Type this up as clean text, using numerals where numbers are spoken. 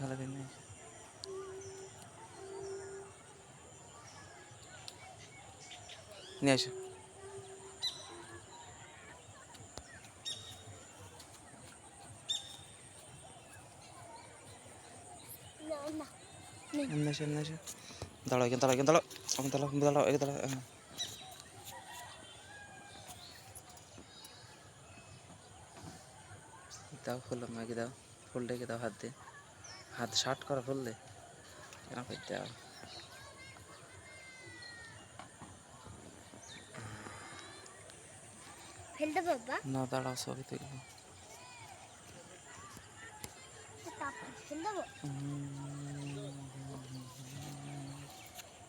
ভালো করে নিয়ে আসো। এমনি আসো, এমনি আসো। দাঁড়াও, এখানে দাঁড়াও, এখানে দাঁড়াও, এখানে দাঁড়াও, এখানে দাঁড়াও, এখানে দাঁড়াও, হ্যাঁ। দাও ফুল আমাকে দাও, ফুল ডেকে দাও হাত দিয়ে, হাত শার্ট করা ফুল দে কেন করতে দাও। ফেলতে বাবা না দাঁড়াও, ছবি তুলবো। ফেলতে